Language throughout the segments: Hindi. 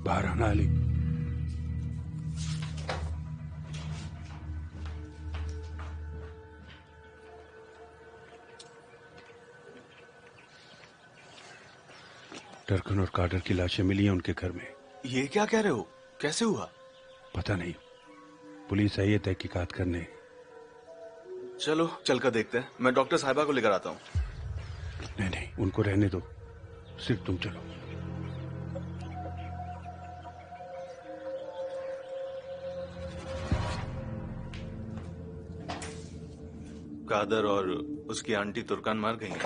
बाहर आना अली। टर्कन और कार्टर की लाशें मिली हैं उनके घर में। ये क्या कह रहे हो? कैसे हुआ? पता नहीं, पुलिस आई है तहकीकात करने। चलो चलकर देखते हैं। मैं डॉक्टर साहिबा को लेकर आता हूँ। नहीं नहीं, उनको रहने दो, सिर्फ तुम चलो। कादर और उसकी आंटी तुर्कान मर गई हैं।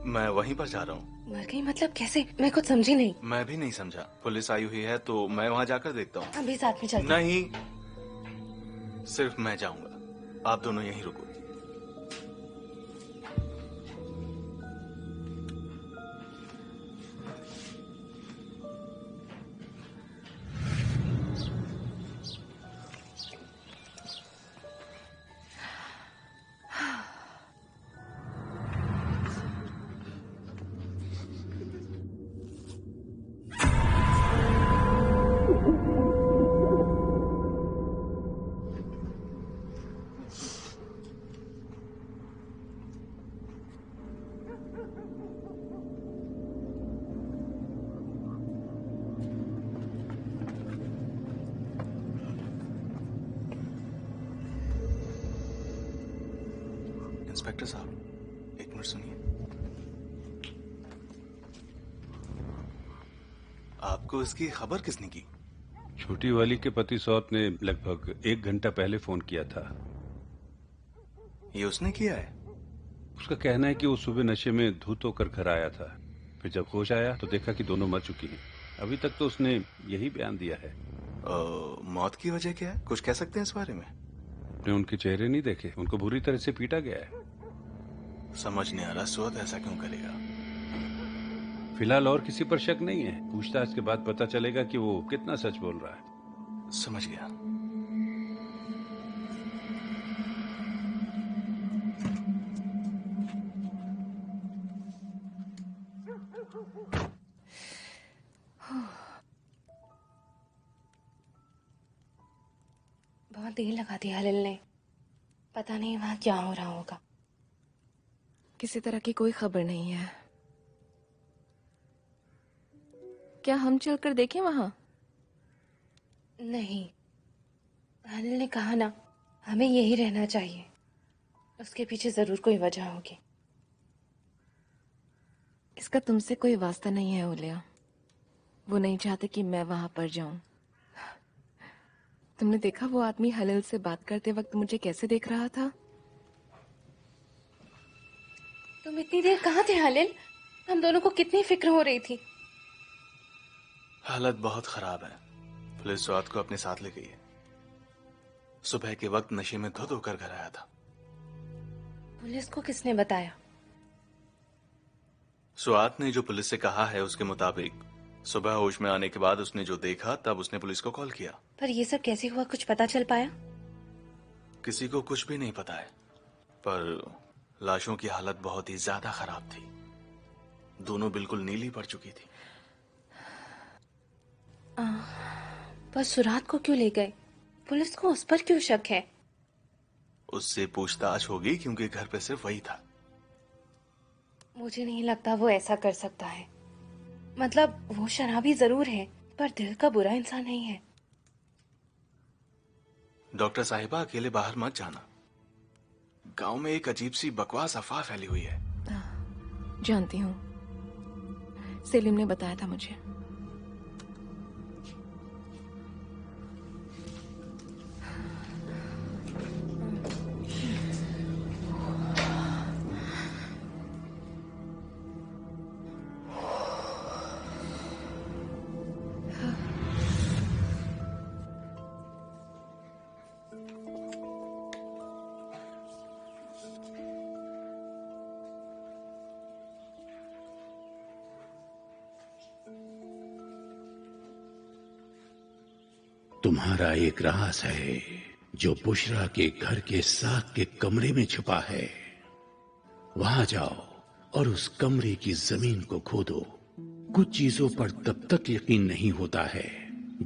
मैं वहीं पर जा रहा हूँ। मर गई मतलब कैसे? मैं कुछ समझी नहीं। मैं भी नहीं समझा। पुलिस आई हुई है तो मैं वहाँ जाकर देखता हूँ। अभी साथ में चलते। नहीं, सिर्फ मैं जाऊंगा, आप दोनों यहीं रुको। इंस्पेक्टर साहब, एक मिनट सुनिए। आपको इसकी खबर किसने की? छोटी वाली के पति सौत ने लगभग 1 घंटा पहले फोन किया था। ये उसने किया है? उसका कहना है कि वो सुबह नशे में धुत होकर घर आया था। फिर जब होश आया तो देखा कि दोनों मर चुकी हैं। अभी तक तो उसने यही बयान दिया है। मौत की वजह क्या है? कुछ कह सकते हैं इस बारे में? आपने उनके चेहरे नहीं देखे? उनको बुरी तरह से पीटा गया है। समझ नहीं आ रहा सुअद ऐसा क्यों करेगा। फिलहाल और किसी पर शक नहीं है। पूछताछ के बाद पता चलेगा कि वो कितना सच बोल रहा है। समझ गया। बहुत देर लगा दी हलिल ने। पता नहीं वहां क्या हो रहा होगा। किसी तरह की कोई खबर नहीं है। क्या हम चलकर देखें वहां? नहीं, हलिल ने कहा ना, हमें यही रहना चाहिए। उसके पीछे जरूर कोई वजह होगी। इसका तुमसे कोई वास्ता नहीं है ओलिया। वो नहीं चाहते कि मैं वहां पर जाऊं। तुमने देखा वो आदमी हलिल से बात करते वक्त मुझे कैसे देख रहा था? तुम इतनी देर कहाँ थे हलिल? हम दोनों को कितनी फिक्र हो रही थी। हालत बहुत खराब है। पुलिस सुआद को अपने साथ ले गई है। सुबह के वक्त नशे में धुत होकर घर आया था। पुलिस को किसने बताया? सुआद ने जो पुलिस से कहा है उसके मुताबिक सुबह होश में आने के बाद उसने जो देखा तब उसने पुलिस को कॉल किया। पर ये सब कैसे हुआ, कुछ पता चल पाया? किसी को कुछ भी नहीं पता है, पर लाशों की हालत बहुत ही ज्यादा खराब थी। दोनों बिल्कुल नीली पड़ चुकी थी। पर सुरात को क्यों ले गए? पुलिस को उस पर क्यों शक है? उससे पूछताछ होगी क्योंकि घर पे सिर्फ वही था। मुझे नहीं लगता वो ऐसा कर सकता है। मतलब वो शराबी जरूर है पर दिल का बुरा इंसान नहीं है। डॉक्टर साहिबा, अकेले बाहर मत जाना। गांव में एक अजीब सी बकवास अफवाह फैली हुई है। जानती हूँ, सेलिम ने बताया था मुझे। तुम्हारा एक राज है जो बुशरा के घर के साथ के कमरे में छुपा है। वहां जाओ और उस कमरे की जमीन को खोदो। कुछ चीजों पर तब तक यकीन नहीं होता है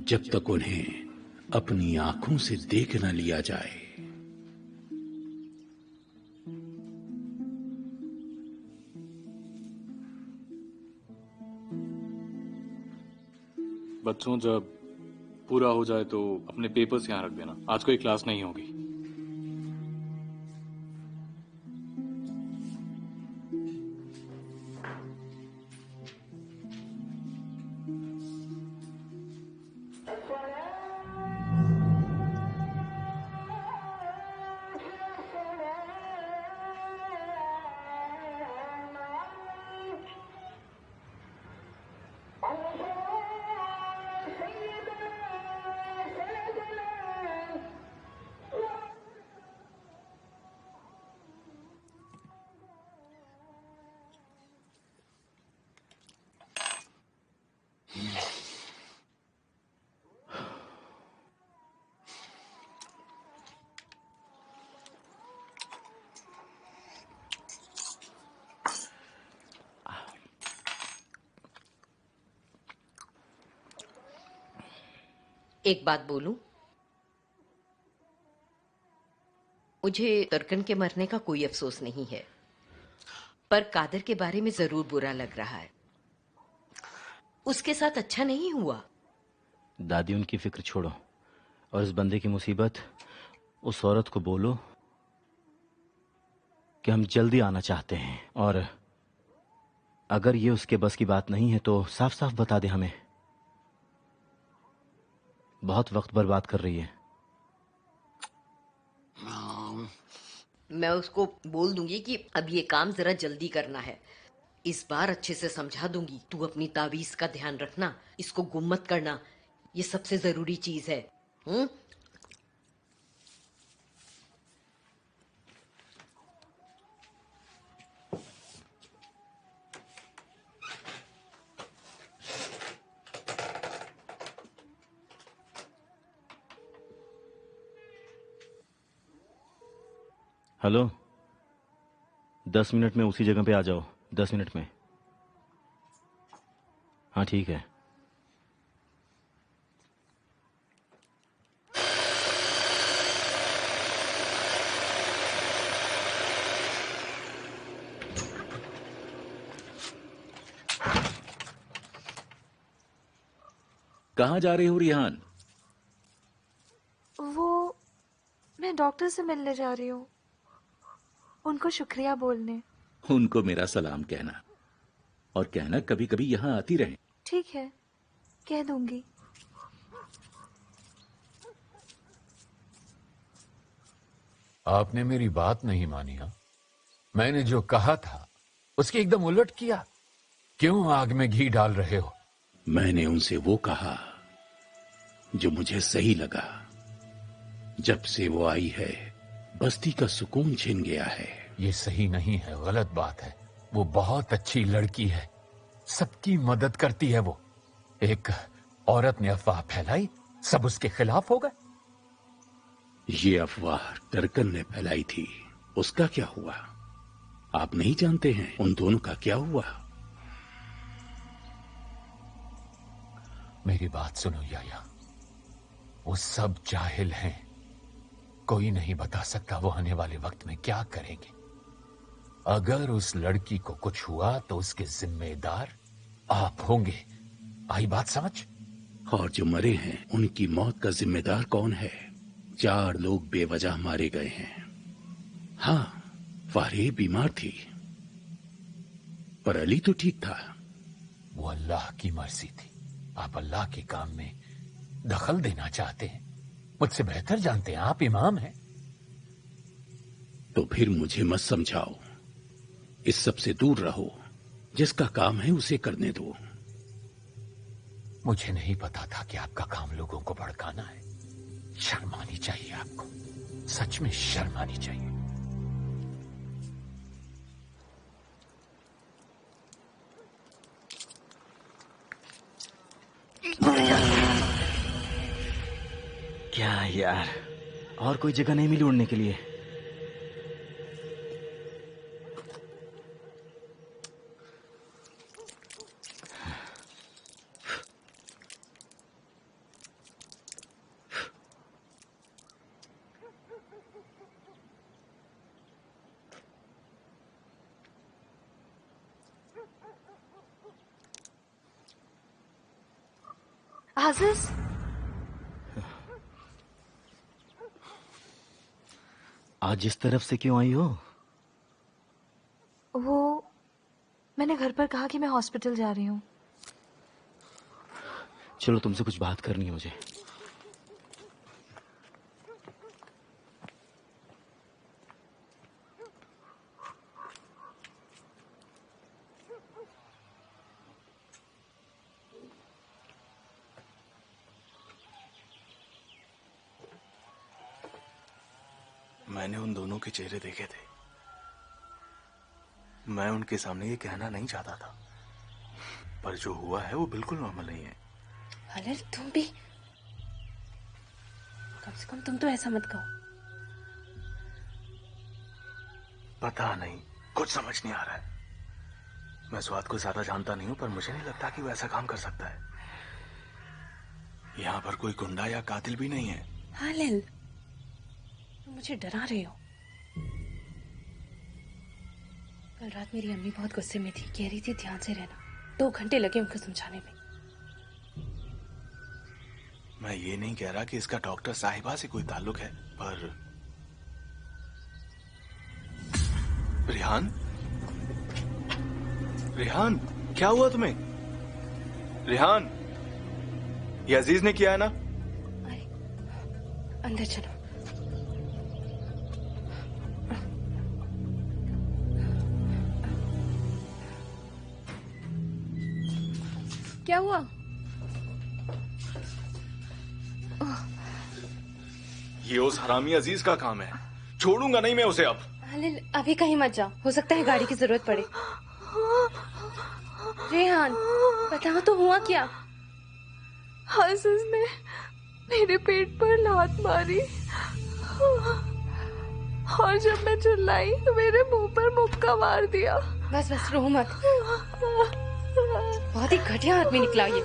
जब तक उन्हें अपनी आंखों से देख न लिया जाए। बच्चों, जब पूरा हो जाए तो अपने पेपर्स यहाँ रख देना। आज कोई क्लास नहीं होगी। एक बात बोलूं, मुझे तर्कन के मरने का कोई अफसोस नहीं है, पर कादर के बारे में जरूर बुरा लग रहा है। उसके साथ अच्छा नहीं हुआ। दादी, उनकी फिक्र छोड़ो और इस बंदे की मुसीबत, उस औरत को बोलो कि हम जल्दी आना चाहते हैं, और अगर ये उसके बस की बात नहीं है तो साफ साफ बता दे हमें। बहुत वक्त बर्बाद कर रही है। मैं उसको बोल दूंगी कि अब ये काम जरा जल्दी करना है। इस बार अच्छे से समझा दूंगी। तू अपनी तावीज का ध्यान रखना, इसको गुम मत करना, ये सबसे जरूरी चीज है। हेलो, 10 मिनट में उसी जगह पे आ जाओ। 10 मिनट में। हाँ ठीक है। कहाँ जा रहे हो रिहान? मैं डॉक्टर से मिलने जा रही हूँ, उनको शुक्रिया बोलने। उनको मेरा सलाम कहना, और कहना कभी कभी यहाँ आती रहे। ठीक है, कह दूंगी। आपने मेरी बात नहीं मानी। हाँ, मैंने जो कहा था उसके एकदम उलट किया। क्यों आग में घी डाल रहे हो? मैंने उनसे वो कहा जो मुझे सही लगा। जब से वो आई है, बस्ती का सुकून छिन गया है। ये सही नहीं है, गलत बात है। वो बहुत अच्छी लड़की है, सबकी मदद करती है। वो एक औरत ने अफवाह फैलाई, सब उसके खिलाफ हो गए। ये अफवाह टर्कन ने फैलाई थी, उसका क्या हुआ? आप नहीं जानते हैं उन दोनों का क्या हुआ? मेरी बात सुनो याया, वो सब जाहिल हैं। कोई नहीं बता सकता वो आने वाले वक्त में क्या करेंगे। अगर उस लड़की को कुछ हुआ तो उसके जिम्मेदार आप होंगे। आई बात समझ? और जो मरे हैं उनकी मौत का जिम्मेदार कौन है? 4 लोग बेवजह मारे गए हैं। हाँ, फारे बीमार थी, पर अली तो ठीक था। वो अल्लाह की मर्जी थी। आप अल्लाह के काम में दखल देना चाहते हैं, मुझसे बेहतर जानते हैं। आप इमाम हैं। तो फिर मुझे मत समझाओ, इस सब से दूर रहो। जिसका काम है उसे करने दो। मुझे नहीं पता था कि आपका काम लोगों को भड़काना है। शर्म आनी चाहिए आपको, सच में शर्म आनी चाहिए। क्या यार, और कोई जगह नहीं मिली उड़ने के लिए? आजिज, आज इस तरफ से क्यों आई हो? वो मैंने घर पर कहा कि मैं हॉस्पिटल जा रही हूँ। चलो, तुमसे कुछ बात करनी है मुझे। मैंने उन दोनों के चेहरे देखे थे। मैं उनके सामने ये कहना नहीं चाहता था, पर जो हुआ है वो बिल्कुल नॉर्मल नहीं है। अरे तुम भी, कम से कम तुम तो ऐसा मत कहो। पता नहीं, कुछ समझ नहीं आ रहा है। मैं स्वाद को ज्यादा जानता नहीं हूं, पर मुझे नहीं लगता कि वो ऐसा काम कर सकता है। यहाँ पर कोई गुंडा या कातिल भी नहीं है। हाँ लिल, तुम मुझे डरा रहे हो। कल रात मेरी अम्मी बहुत गुस्से में थी, कह रही थी ध्यान से रहना। 2 घंटे लगे उनको समझाने में। मैं ये नहीं कह रहा कि इसका डॉक्टर साहिबा से कोई ताल्लुक है, पर रिहान, रिहान, क्या हुआ तुम्हें? रिहान, ये अजीज ने किया है ना? अरे अंदर चलो। क्या हुआ? ये उस हरामी अजीज का काम है। छोड़ूंगा नहीं मैं उसे अब। लिल, अभी कहीं मत जाओ, हो सकता है गाड़ी की जरूरत पड़े। रेहान, बताओ तो हुआ क्या? आजिज ने मेरे पेट पर लात मारी और जब मैं चिल्लाई तो मेरे मुंह पर मुक्का मार दिया। बस बस, रो मत। बहुत ही घटिया आदमी निकला ये।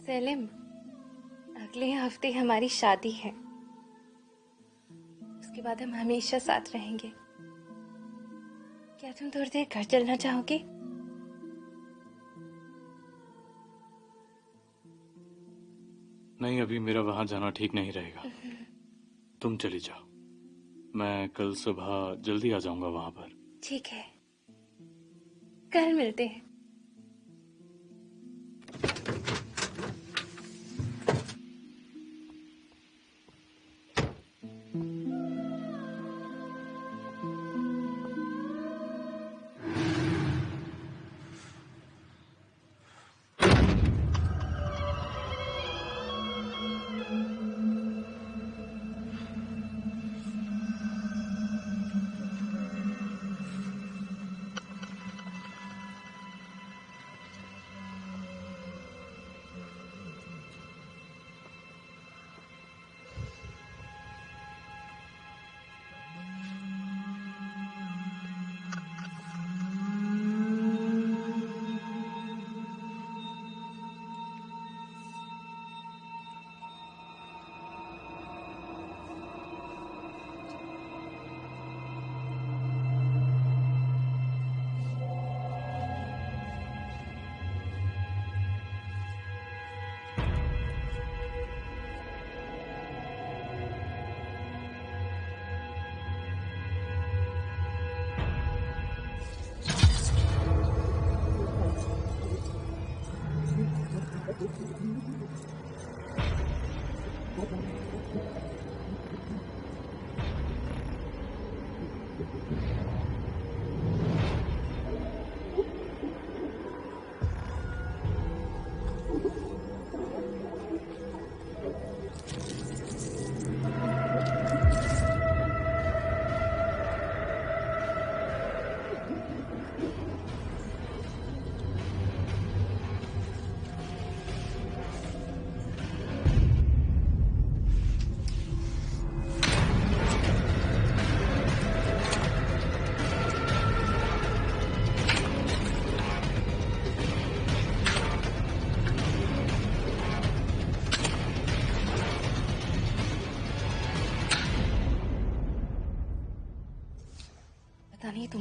सेलिम, अगले हफ्ते हमारी शादी है। उसके बाद हम हमेशा साथ रहेंगे। क्या तुम थोड़ी देर घर चलना चाहोगे? नहीं, अभी मेरा वहां जाना ठीक नहीं रहेगा। तुम चली जाओ, मैं कल सुबह जल्दी आ जाऊंगा वहां पर। ठीक है, कल मिलते हैं।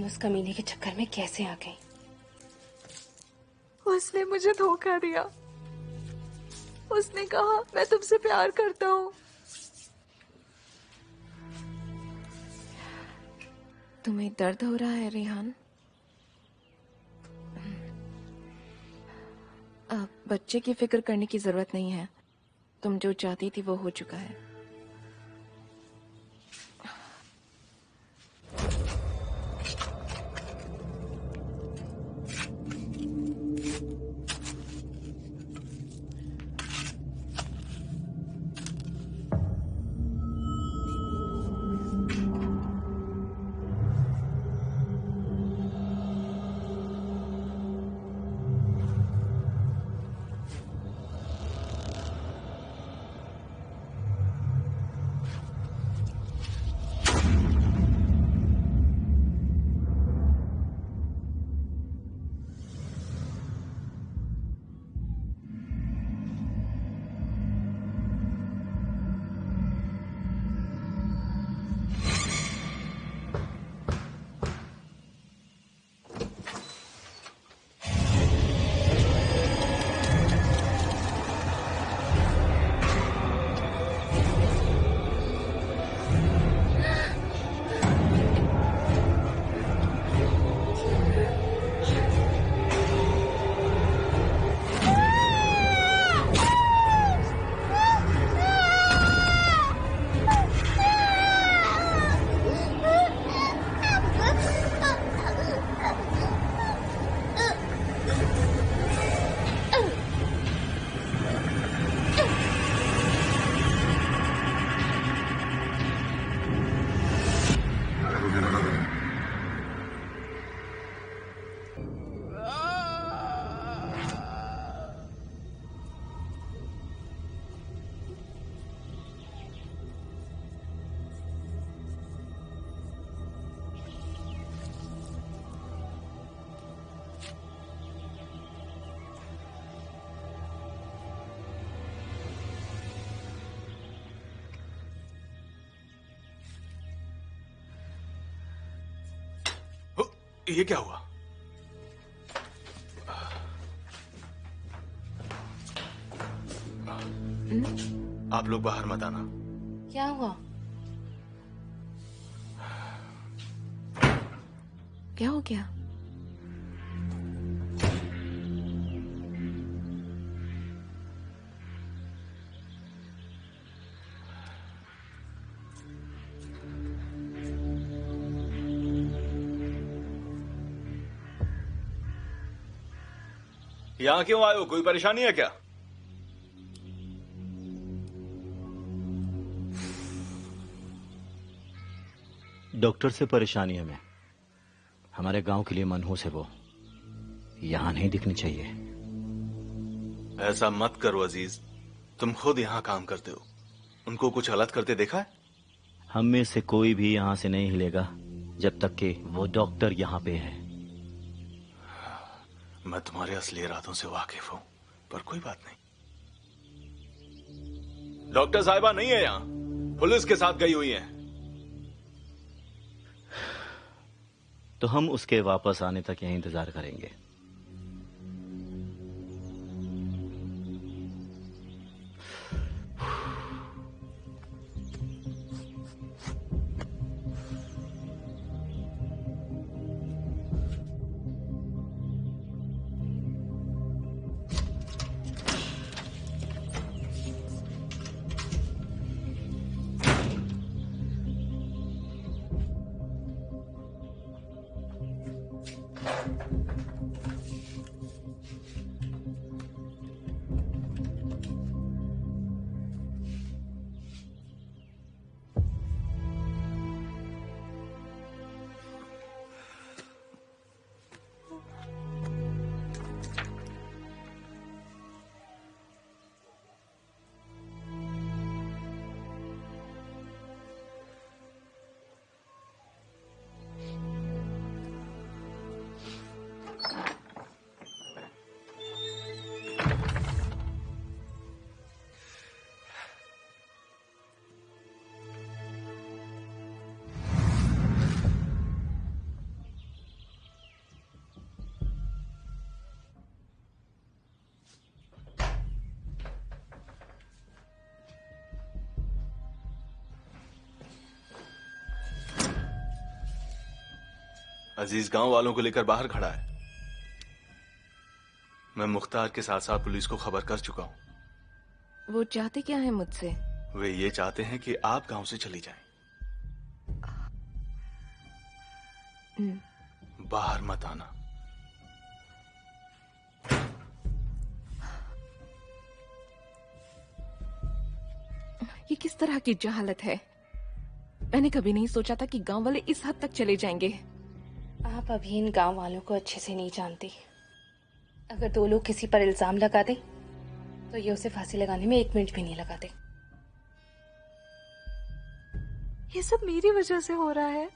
उस कमीने के चक्कर में कैसे आ गई? उसने मुझे धोखा दिया। उसने कहा मैं तुमसे प्यार करता हूँ। तुम्हें दर्द हो रहा है रेहान? अब बच्चे की फिक्र करने की जरूरत नहीं है। तुम जो चाहती थी वो हो चुका है। ये क्या हुआ? आप लोग बाहर मत आना। क्या हुआ? क्या हो गया? यहां क्यों आए हो? कोई परेशानी है क्या? डॉक्टर से परेशानी हमें। हमारे गांव के लिए मनहूस है वो। यहां नहीं दिखनी चाहिए। ऐसा मत करो अजीज, तुम खुद यहां काम करते हो। उनको कुछ गलत करते देखा है? हम में से कोई भी यहां से नहीं हिलेगा जब तक कि वो डॉक्टर यहां पे है। मैं तुम्हारे असली इरादों से वाकिफ हूं, पर कोई बात नहीं। डॉक्टर साहिबा नहीं है यहां, पुलिस के साथ गई हुई है। तो हम उसके वापस आने तक यहीं इंतजार करेंगे। अजीज गांव वालों को लेकर बाहर खड़ा है। मैं मुख्तार के साथ साथ पुलिस को खबर कर चुका हूं। वो चाहते क्या है मुझसे? वे ये चाहते हैं कि आप गांव से चली जाएं। बाहर मत आना। ये किस तरह की जहालत है? मैंने कभी नहीं सोचा था कि गांव वाले इस हद तक चले जाएंगे। आप अभी इन गांव वालों को अच्छे से नहीं जानती। अगर दो लोग किसी पर इल्जाम लगा दें तो ये उसे फांसी लगाने में 1 मिनट भी नहीं लगाते। ये सब मेरी वजह से हो रहा है।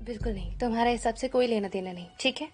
बिल्कुल नहीं, तुम्हारा इस सब से कोई लेना देना नहीं, ठीक है?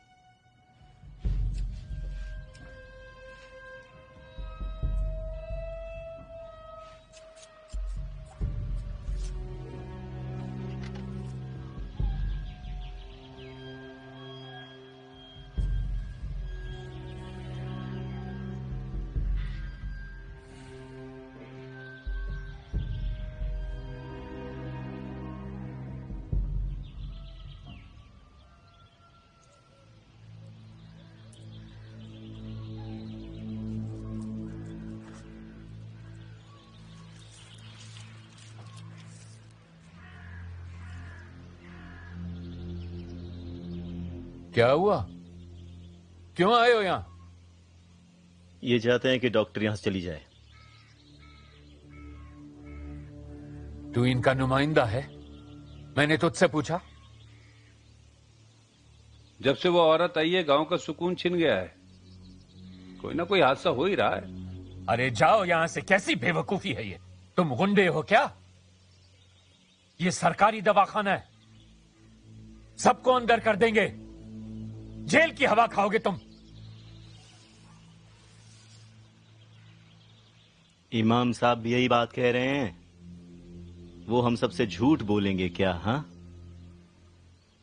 क्या हुआ? क्यों आए हो यहां? ये चाहते हैं कि डॉक्टर यहां से चली जाए। तू इनका नुमाइंदा है? मैंने तुझसे पूछा। जब से वो औरत आई है गांव का सुकून छिन गया है। कोई ना कोई हादसा हो ही रहा है। अरे जाओ यहां से। कैसी बेवकूफी है ये? तुम गुंडे हो क्या? ये सरकारी दवाखाना है। सबको अंदर कर देंगे। जेल की हवा खाओगे तुम। इमाम साहब भी यही बात कह रहे हैं। वो हम सबसे झूठ बोलेंगे क्या? हाँ,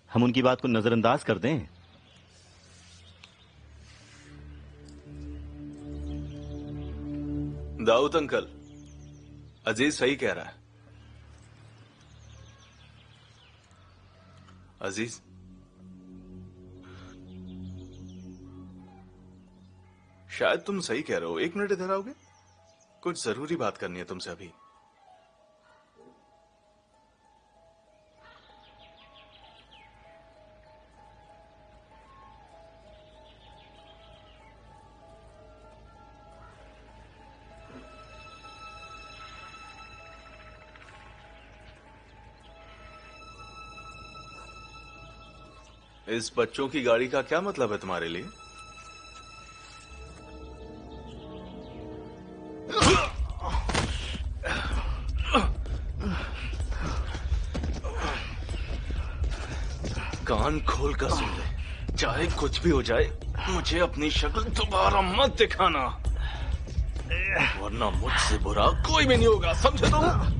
हम उनकी बात को नजरअंदाज कर दें? दाऊद अंकल, अजीज सही कह रहा है। अजीज, शायद तुम सही कह रहे हो। 1 मिनट इधर आओगे? कुछ जरूरी बात करनी है तुमसे अभी। इस बच्चों की गाड़ी का क्या मतलब है तुम्हारे लिए? कान खोल कर सुन ले। चाहे कुछ भी हो जाए, मुझे अपनी शक्ल दोबारा मत दिखाना, वरना मुझसे बुरा कोई भी नहीं होगा, समझे तुम?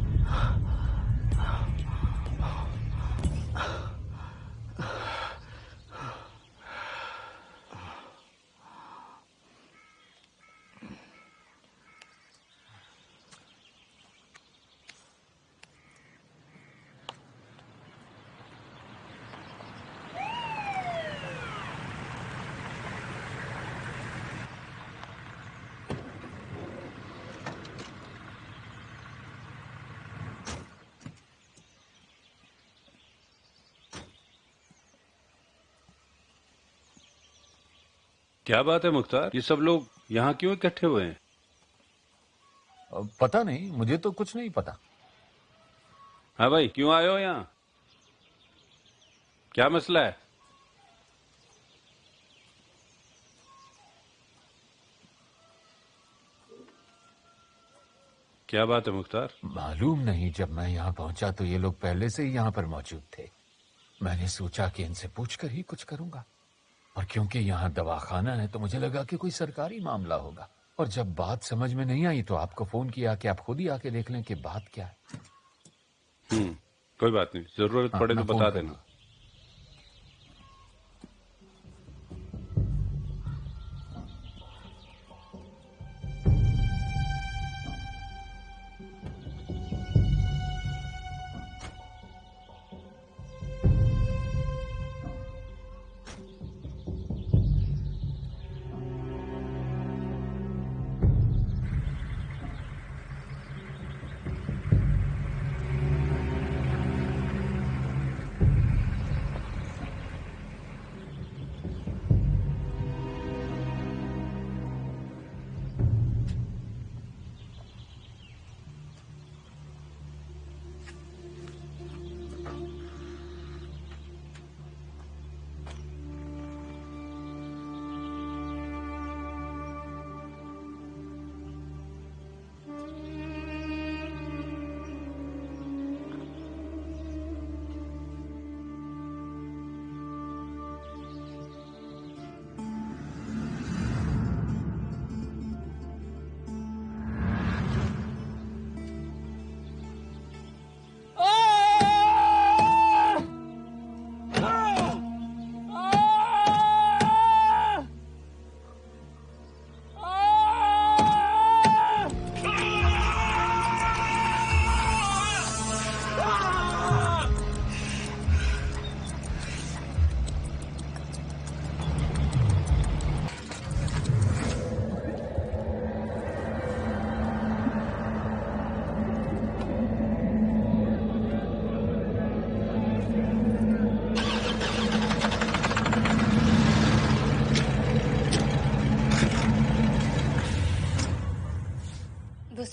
क्या बात है मुख्तार, ये सब लोग यहाँ क्यों इकट्ठे हुए हैं? पता नहीं, मुझे तो कुछ नहीं पता। हाँ भाई, क्यों आए हो यहाँ? क्या मसला है? क्या बात है मुख्तार? मालूम नहीं, जब मैं यहाँ पहुंचा तो ये लोग पहले से ही यहाँ पर मौजूद थे। मैंने सोचा कि इनसे पूछकर ही कुछ करूंगा, और क्योंकि यहाँ दवाखाना है तो मुझे लगा कि कोई सरकारी मामला होगा। और जब बात समझ में नहीं आई तो आपको फोन किया कि आप खुद ही आके देख लें कि बात क्या है। कोई बात नहीं, जरूरत पड़े तो बता देना।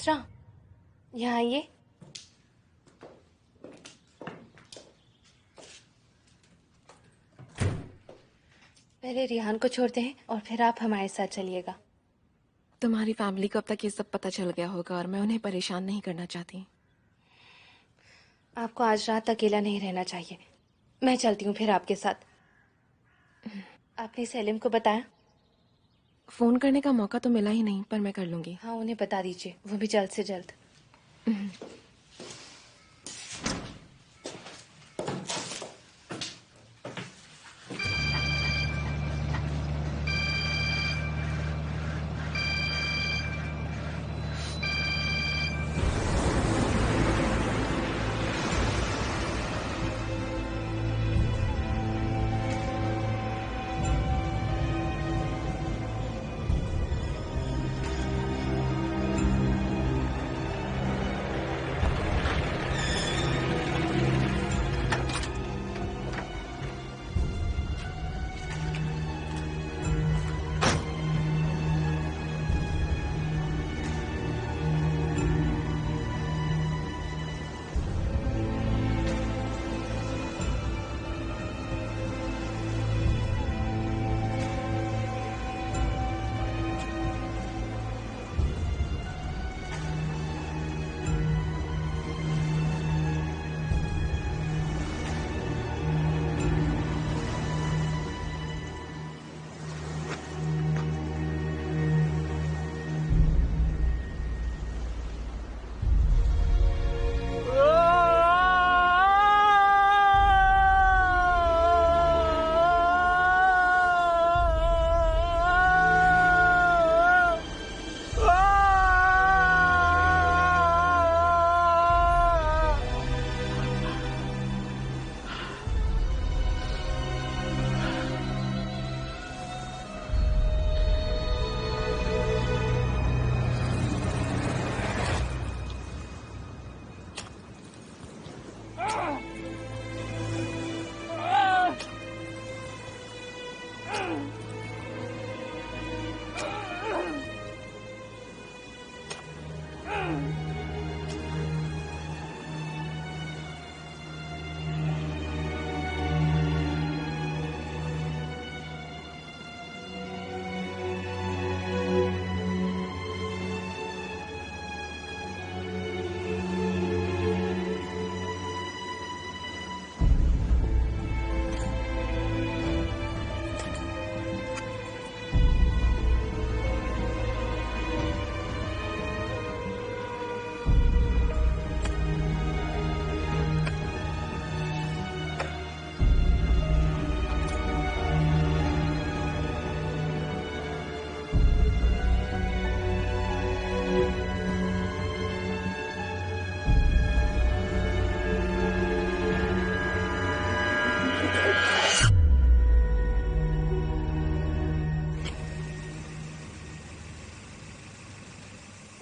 असरा, यहाँ आइए। पहले रिहान को छोड़ते हैं और फिर आप हमारे साथ चलिएगा। तुम्हारी फैमिली को अब तक ये सब पता चल गया होगा और मैं उन्हें परेशान नहीं करना चाहती। आपको आज रात अकेला नहीं रहना चाहिए। मैं चलती हूँ फिर आपके साथ। आपने सेलिम को बताया? फोन करने का मौका तो मिला ही नहीं, पर मैं कर लूंगी। हाँ, उन्हें बता दीजिए, वो भी जल्द से जल्द।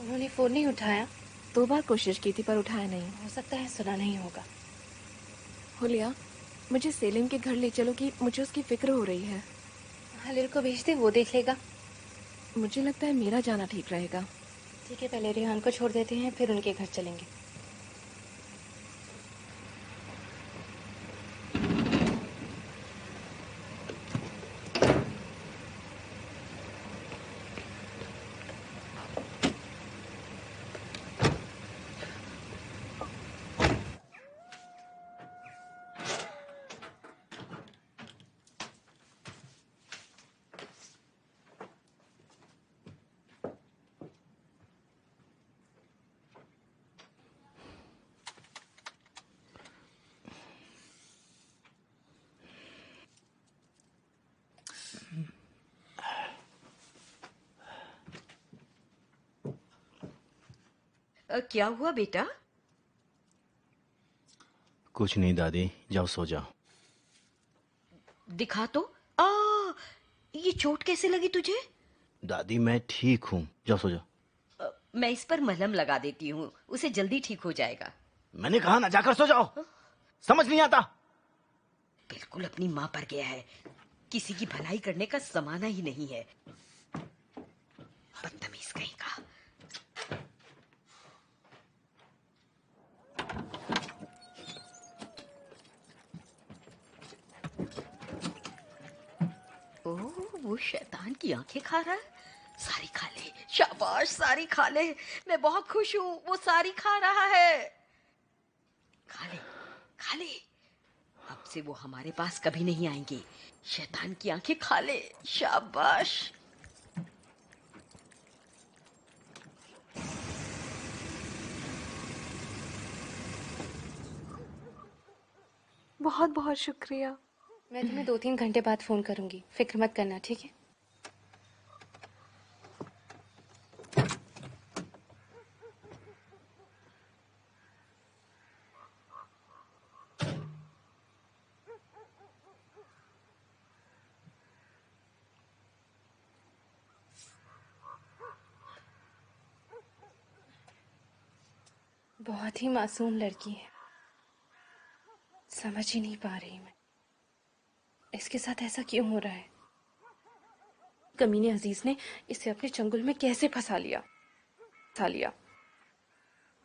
उन्होंने फोन नहीं उठाया? 2 बार कोशिश की थी पर उठाया नहीं। हो सकता है सुना नहीं होगा। हुलिया, मुझे सेलिम के घर ले चलो कि मुझे उसकी फिक्र हो रही है। हलील को भेज दे, वो देख लेगा। मुझे लगता है मेरा जाना ठीक रहेगा। ठीक है, पहले रिहान को छोड़ देते हैं, फिर उनके घर चलेंगे। क्या हुआ बेटा? कुछ नहीं दादी, जाओ सो जाओ। दिखा तो। ये चोट कैसे लगी तुझे? दादी मैं ठीक हूँ, जाओ सो जाओ। मैं इस पर मलहम लगा देती हूँ, उसे जल्दी ठीक हो जाएगा। मैंने कहा ना जाकर सो जाओ। समझ नहीं आता? बिल्कुल अपनी माँ पर गया है, किसी की भलाई करने का जमाना ही नहीं है। बदतमीज कहीं का। वो शैतान की आंखें खा रहा है। सारी खा ले, शाबाश, सारी खा ले। मैं बहुत खुश हूँ, वो सारी खा रहा है। खा ले, खा ले। अब से वो हमारे पास कभी नहीं आएंगे। शैतान की आंखें खा ले, शाबाश। बहुत बहुत शुक्रिया। मैं तुम्हें 2-3 घंटे बाद फोन करूंगी, फिक्र मत करना, ठीक है? बहुत ही मासूम लड़की है, समझ ही नहीं पा रही मैं इसके साथ ऐसा क्यों हो रहा है। कमीने अजीज ने इसे अपने चंगुल में कैसे फंसा लिया।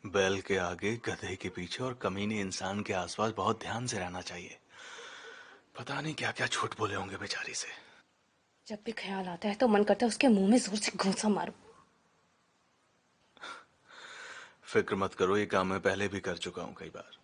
बैल के आगे, गधे के पीछे और कमीने इंसान के आसपास बहुत ध्यान से रहना चाहिए। पता नहीं क्या क्या झूठ बोले होंगे बेचारी से। जब भी ख्याल आता है तो मन करता है उसके मुंह में जोर से घूंसा मारूं। फिक्र मत करो, ये काम मैं पहले भी कर चुका हूं कई बार।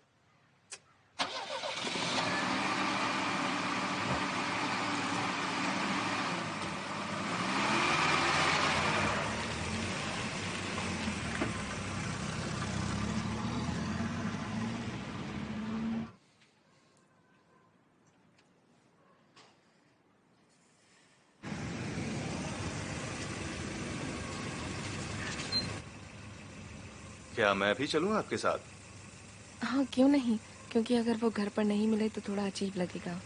क्या मैं भी चलूं आपके साथ? हाँ, क्यों नहीं, क्योंकि अगर वो घर पर नहीं मिले तो थोड़ा अजीब लगेगा।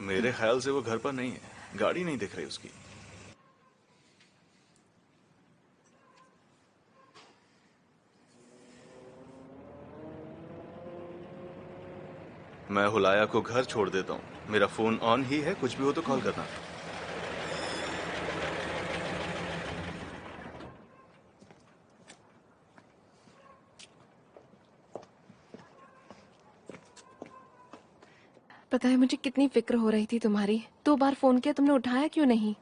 मेरे ख्याल से वो घर पर नहीं है, गाड़ी नहीं दिख रही उसकी। मैं हुलाया को घर छोड़ देता हूँ। मेरा फोन ऑन ही है, कुछ भी हो तो कॉल करना। पता है मुझे कितनी फिक्र हो रही थी तुम्हारी। 2 बार फोन किया, तुमने उठाया क्यों नहीं?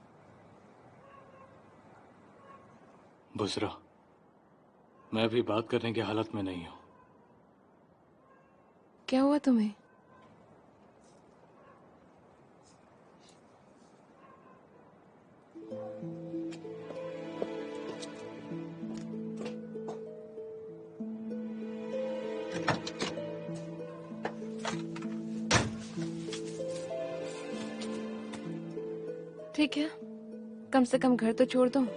बुसरा, मैं भी बात करने की हालत में नहीं हूं। क्या हुआ तुम्हें? ठीक है, कम से कम घर तो छोड़ दो।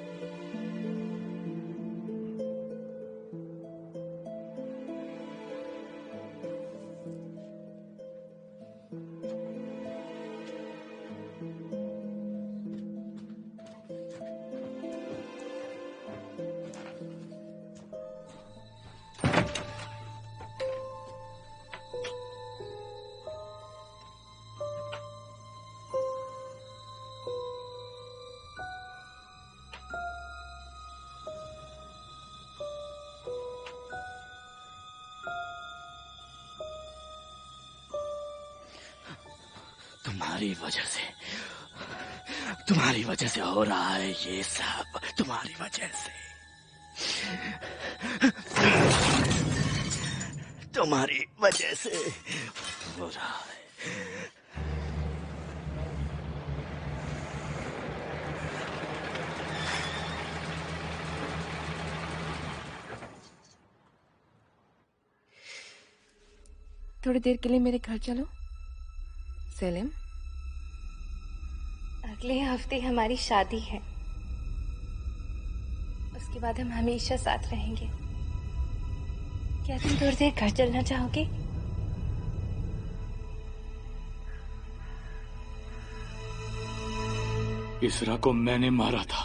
तुम्हारी वजह से हो रहा है ये सब, तुम्हारी वजह से। तुम्हारी वजह से हो रहा है। थोड़ी देर के लिए मेरे घर चलो सेलिम। अगले हफ्ते हमारी शादी है, उसके बाद हम हमेशा साथ रहेंगे। क्या तुम थोड़ी देर घर चलना चाहोगे? इसरा को मैंने मारा था।